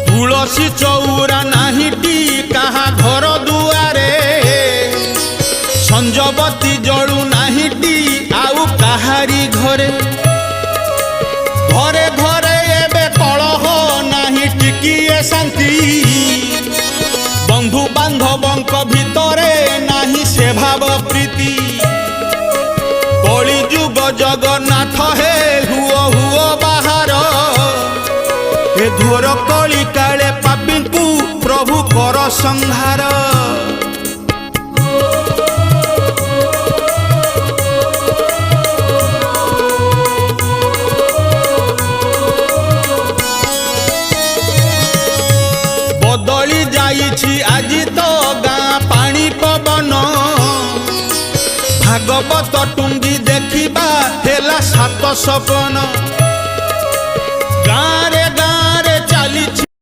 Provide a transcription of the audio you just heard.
तुलसी चौरा नाहीटी कहा घर दुआरे संजबती जड़ू नाहीटी आउ कहारी घरे घरे घरे एबे कलह नाही टिकिए शांति बंधु बांधवंक भितरे नाही से भाव प्रीति कली जुग जगन्नाथ हे हुओ हुओ बाहर ए घोर कली काले पापींकु प्रभु कर संहार बदली जाइछि आजी तो गाँ पानी पवन भागवत टुंगी देखिबा हेला सात सपन।